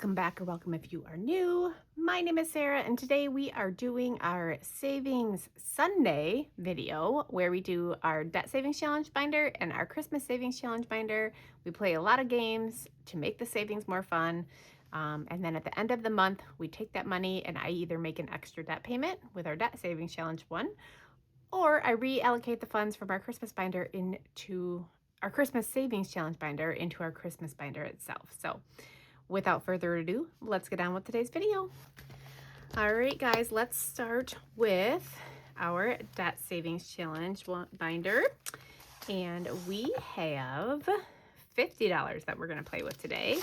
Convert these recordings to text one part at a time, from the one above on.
Welcome back, or welcome if you are new. My name is Sarah, and today we are doing our Savings Sunday video where we do our Debt Savings Challenge binder and our Christmas Savings Challenge binder. We play a lot of games to make the savings more fun. And then at the end of the month, we take that money and I either make an extra debt payment with our Debt Savings Challenge one, or I reallocate the funds from our Christmas binder into our Christmas Savings Challenge binder into our Christmas binder itself. So without further ado, let's get on with today's video. All right, guys, let's start with our Debt Savings Challenge binder. And we have $50 that we're gonna play with today.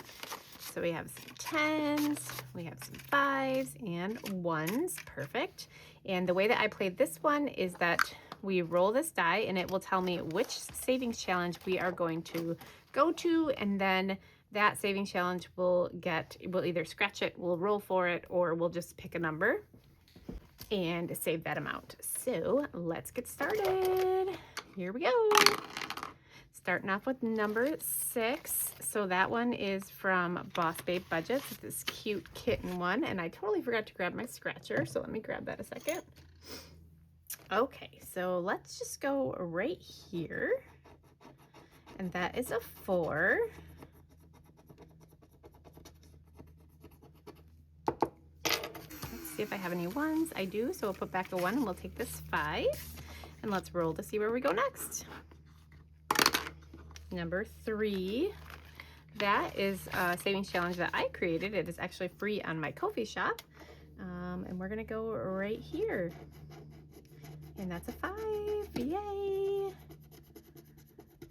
So we have some 10s, we have some 5s and 1s, perfect. And the way that I played this one is that we roll this die and it will tell me which savings challenge we are going to go to, and then that savings challenge we'll either scratch it, we'll roll for it, or we'll just pick a number and save that amount. So let's get started. Here we go. Starting off with number 6. So that one is from Boss Babe Budgets. It's this cute kitten one, and I totally forgot to grab my scratcher, so let me grab that a second. Okay, so let's just go right here, and that is a 4. See if I have any 1s. I do, so we'll put back a 1 and we'll take this 5, and let's roll to see where we go next. Number 3, that is a savings challenge that I created. It is actually free on my Ko-fi shop, and we're gonna go right here, and that's a 5. Yay!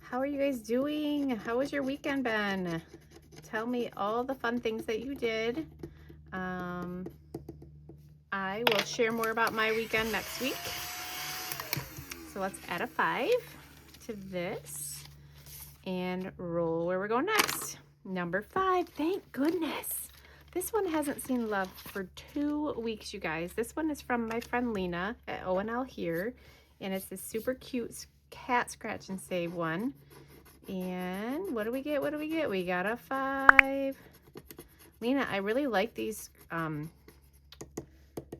How are you guys doing? How has your weekend been? Tell me all the fun things that you did. I will share more about my weekend next week. So let's add a 5 to this and roll where we're going next. Number 5, thank goodness. This one hasn't seen love for 2 weeks, you guys. This one is from my friend Lena at O&L here, and it's this super cute cat scratch and save one. And what do we get? What do we get? We got a 5. Lena, I really like these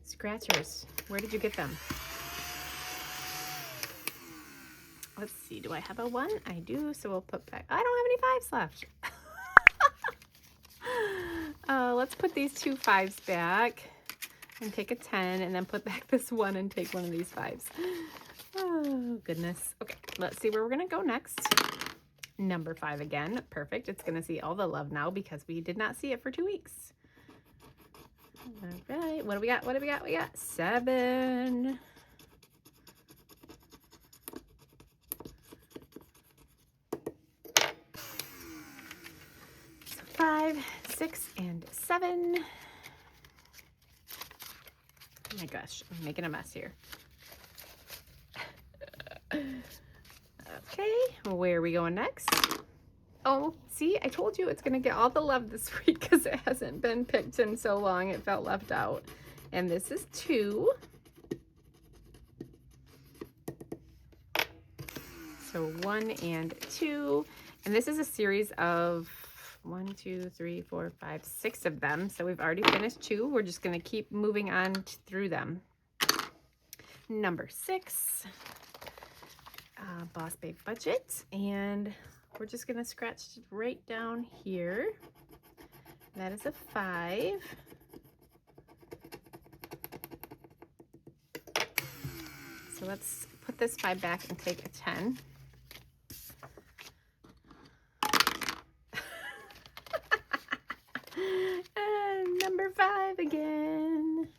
scratchers. Where did you get them? Let's see, do I have a 1? I do, so we'll put back, I don't have any 5s left. Let's put these 2 5s back and take a 10, and then put back this 1 and take one of these 5s. Oh, goodness. Okay, let's see where we're gonna go next. Number 5 again, perfect. It's gonna see all the love now because we did not see it for 2 weeks. All right, what do we got? What do we got? We got 7. So 5, 6, and 7. Oh my gosh, I'm making a mess here. Okay, where are we going next? Oh, see, I told you it's going to get all the love this week because it hasn't been picked in so long. It felt left out. And this is 2. So 1 and 2. And this is a series of 1, 2, 3, 4, 5, 6 of them. So we've already finished 2. We're just going to keep moving on through them. Number 6. Boss Babe Budget, and we're just gonna scratch right down here. That is a 5. So let's put this 5 back and take a 10. And number 5 again.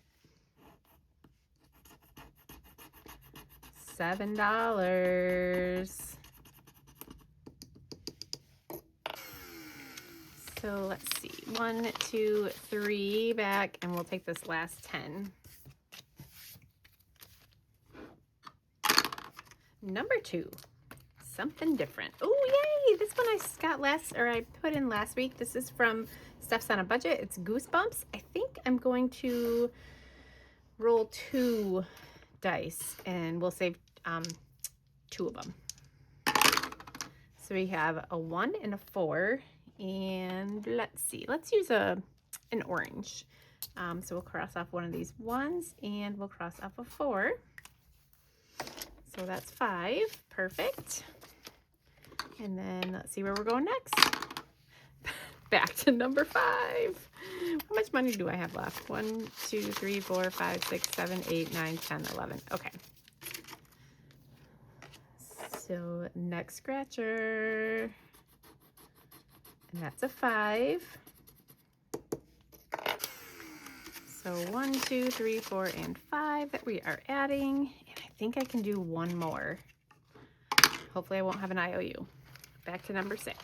$7. So let's see, 1, 2, 3 back, and we'll take this last 10. Number 2, something different. Oh, yay! This one I put in last week. This is from Stuff's on a Budget. It's Goosebumps. I think I'm going to roll 2 dice, and we'll save 2 of them. So we have a 1 and a 4, and let's see, let's use a an orange. So we'll cross off one of these ones and we'll cross off a 4. So that's 5, perfect. And then let's see where we're going next. Back to number 5. How much money do I have left? 1, 2, 3, 4, 5, 6, 7, 8, 9, 10, 11. Okay. So next scratcher. And that's a 5. So 1, 2, 3, 4, and 5 that we are adding. And I think I can do one more. Hopefully I won't have an IOU. Back to number 6.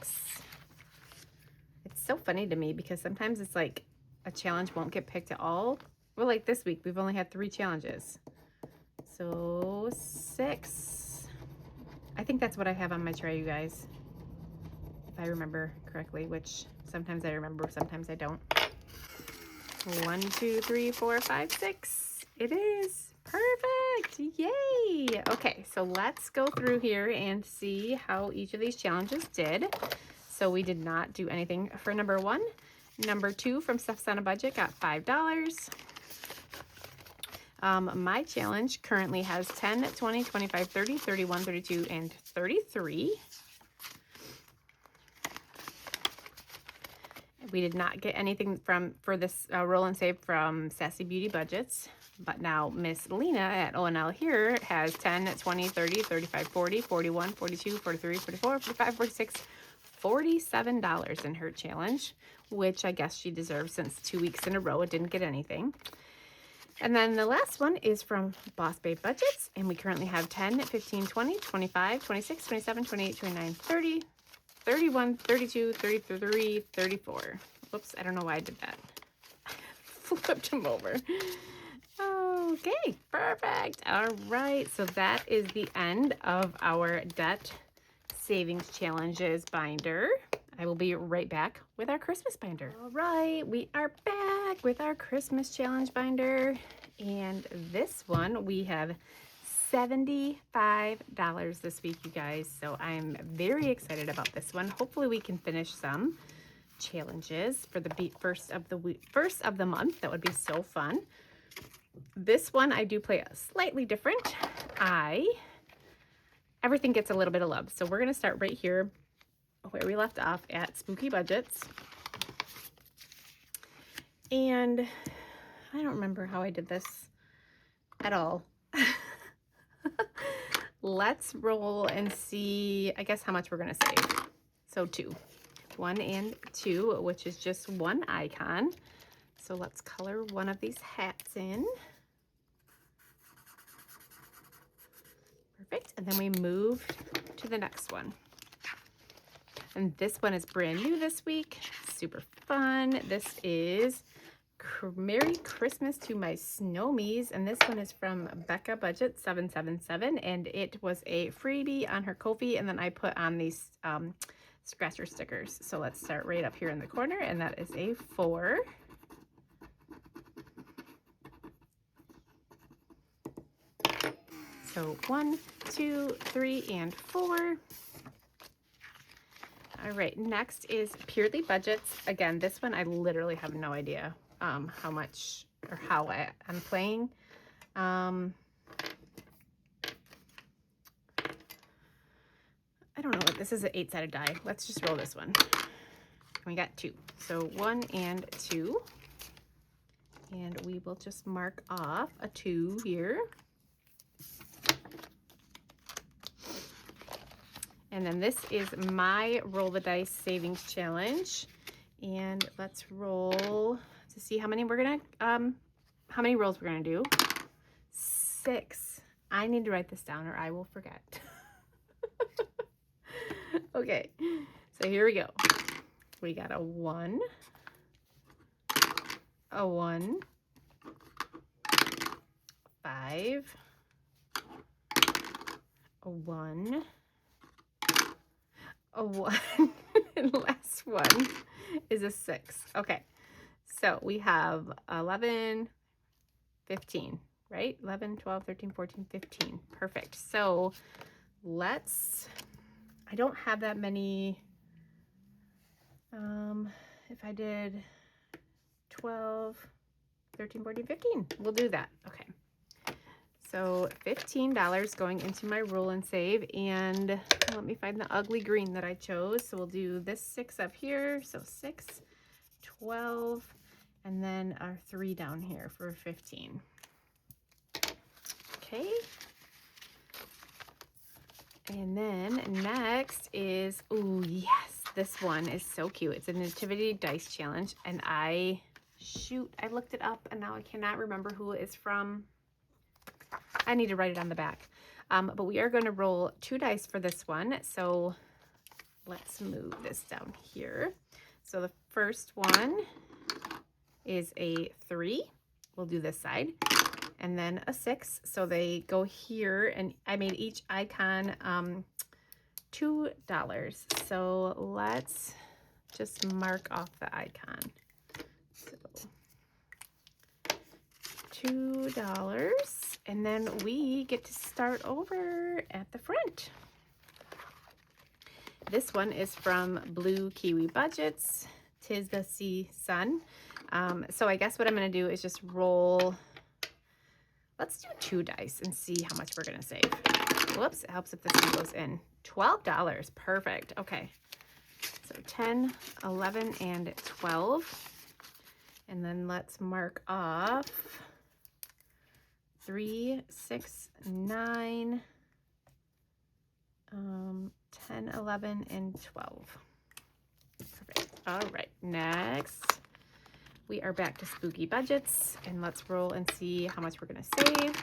It's so funny to me because sometimes it's like a challenge won't get picked at all. Well, like this week, we've only had 3 challenges. So 6. I think that's what I have on my tray, you guys. If I remember correctly, which sometimes I remember, sometimes I don't. 1, 2, 3, 4, 5, 6. It is. Perfect. Yay. Okay, so let's go through here and see how each of these challenges did. So we did not do anything for number 1. Number 2 from Stuff's on a Budget got $5. My challenge currently has 10, 20, 25, 30, 31, 32, and 33. We did not get anything for this roll and save from Sassy Beauty Budgets. But now Miss Lena at O&L here has 10, 20, 30, 35, 40, 41, 42, 43, 44, 45, 46, $47 in her challenge, which I guess she deserves since 2 weeks in a row it didn't get anything. And then the last one is from Boss Babe Budgets, and we currently have 10, 15, 20, 25, 26, 27, 28, 29, 30, 31, 32, 33, 34. Whoops, I don't know why I did that. Flipped him over. Okay, perfect. All right, so that is the end of our debt savings challenges binder. I will be right back with our Christmas binder. All right, we are back with our Christmas challenge binder. And this one, we have $75 this week, you guys. So I'm very excited about this one. Hopefully we can finish some challenges for the first of the month. That would be so fun. This one I do play slightly different. Everything gets a little bit of love. So we're gonna start right here where we left off at Spooky Budgets. And I don't remember how I did this at all. Let's roll and see, I guess, how much we're gonna save. So 2. 1 and 2, which is just one icon. So let's color one of these hats in. Perfect. And then we move to the next one. And this one is brand new this week. Super fun. This is Merry Christmas to My Snowmies. And this one is from Becca Budget 777. And it was a freebie on her Ko-fi. And then I put on these scratcher stickers. So let's start right up here in the corner. And that is a 4. So 1, 2, 3, and 4. All right, next is Purely Budgets. Again, this one I literally have no idea how much or how I'm playing. I don't know. This is an 8-sided die. Let's just roll this one. We got 2. So 1 and 2. And we will just mark off a 2 here. And then this is my Roll the Dice Savings Challenge. And let's roll to see how many rolls we're gonna do. 6. I need to write this down or I will forget. Okay, so here we go. We got a 1, a 1, 5, a 1, a 1, and last one is a 6. Okay, so we have 11, 15, right? 11, 12, 13, 14, 15. Perfect. So I don't have that many. If I did 12, 13, 14, 15. We'll do that. Okay. So $15 going into my roll and save, and let me find the ugly green that I chose. So we'll do this 6 up here. So 6, 12, and then our 3 down here for 15. Okay. And then next is, oh yes, this one is so cute. It's a nativity dice challenge, and I looked it up and now I cannot remember who it is from. I need to write it on the back. But we are going to roll 2 dice for this one. So let's move this down here. So the first one is a 3. We'll do this side. And then a 6. So they go here, and I made each icon $2. So let's just mark off the icon. So $2. And then we get to start over at the front. This one is from Blue Kiwi Budgets. 'Tis the Sea Sun. So I guess what I'm going to do is just roll. Let's do 2 dice and see how much we're going to save. Whoops, it helps if this one goes in. $12. Perfect. Okay. So 10, 11, and 12. And then let's mark off 3, 6, 9, 10, 11, and 12. Perfect. All right, next we are back to Spooky Budgets, and let's roll and see how much we're going to save.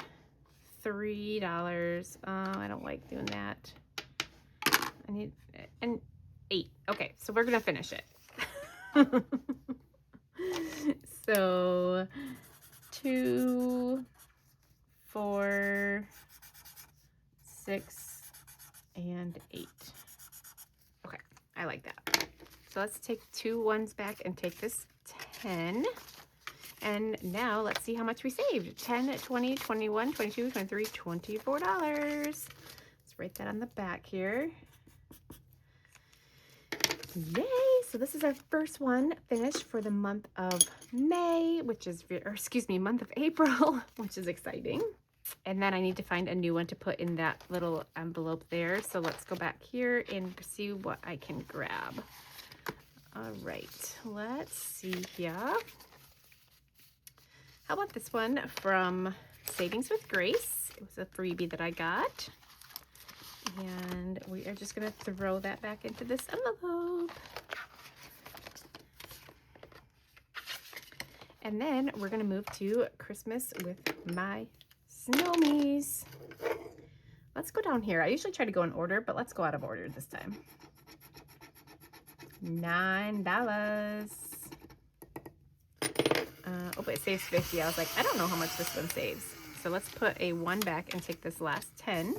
$3. I don't like doing that. I need an 8. Okay, so we're going to finish it. So 2, 4, 6, and 8. Okay, I like that. So let's take 2 ones back and take this 10. And now let's see how much we saved. 10, 20, 21, 22, 23, $24. Let's write that on the back here. Yay! So this is our first one finished for the month of May, which is, or excuse me, month of April, which is exciting. And then I need to find a new one to put in that little envelope there. So let's go back here and see what I can grab. All right, let's see here. How about this one from Savings with Grace? It was a freebie that I got. And we are just going to throw that back into this envelope. And then we're going to move to Christmas with my Snowmies. Let's go down here. I usually try to go in order, but let's go out of order this time. $9. Oh, it saves 50. I was like, I don't know how much this one saves. So let's put a 1 back and take this last 10.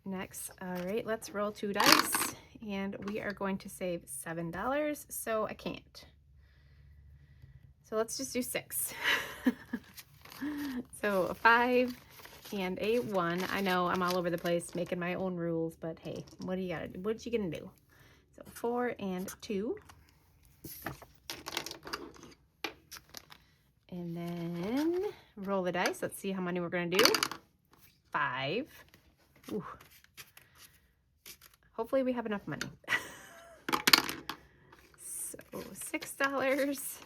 Next, all right, let's roll 2 dice, and we are going to save $7. So I can't. So let's just do 6. So a 5 and a 1. I know I'm all over the place making my own rules, but hey, what do you gotta do? What you gonna do? So 4 and 2. And then roll the dice. Let's see how many we're gonna do. 5. Ooh. Hopefully we have enough money. So $6.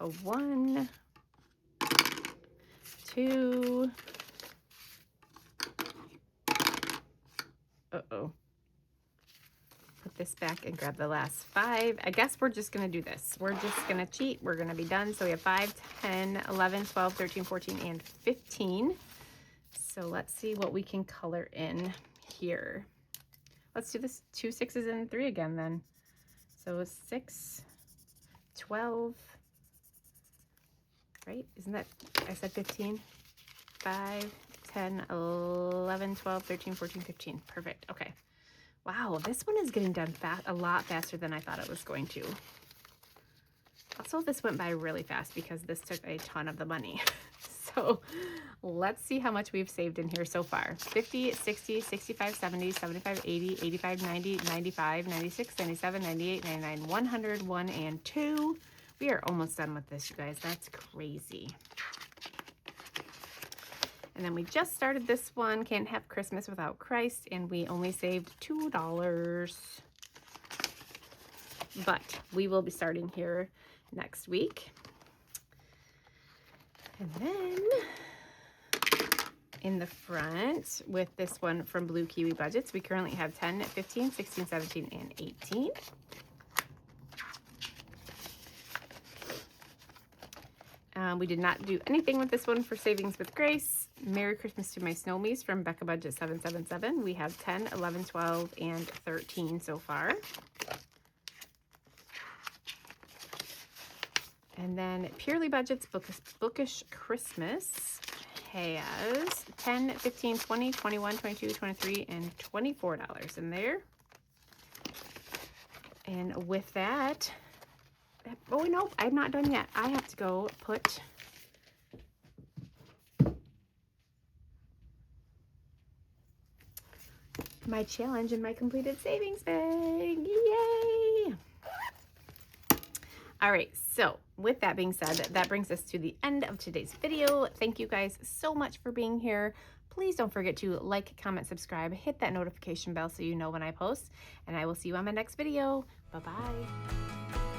A 1. 2. Uh-oh. Put this back and grab the last 5. I guess we're just going to do this. We're just going to cheat. We're going to be done. So we have 5, 10, 11, 12, 13, 14, and 15. So let's see what we can color in here. Let's do this 2 6s and 3 again then. So 6, 12, right? Isn't that, I said 15? 5, 10, 11, 12, 13, 14, 15. Perfect. Okay. Wow, this one is getting done a lot faster than I thought it was going to. Also, this went by really fast because this took a ton of the money. So let's see how much we've saved in here so far. 50, 60, 65, 70, 75, 80, 85, 90, 95, 96, 97, 98, 99, 100, 1, and 2. We are almost done with this, you guys. That's crazy. And then we just started this one, Can't Have Christmas Without Christ, and we only saved $2. But we will be starting here next week. And then in the front with this one from Blue Kiwi Budgets, we currently have 10, 15, 16, 17, and 18. We did not do anything with this one for Savings with Grace. Merry Christmas to My Snowmies from Becca Budget 777. We have 10, 11, 12, and 13 so far. And then Purely Budgets Bookish Christmas has 10, 15, 20, 21, 22, 23, and $24 in there. And with that, oh no, I'm not done yet. I have to go put my challenge in my completed savings bag. Yay! All right, so with that being said, that brings us to the end of today's video. Thank you guys so much for being here. Please don't forget to like, comment, subscribe, hit that notification bell so you know when I post, and I will see you on my next video. Bye-bye.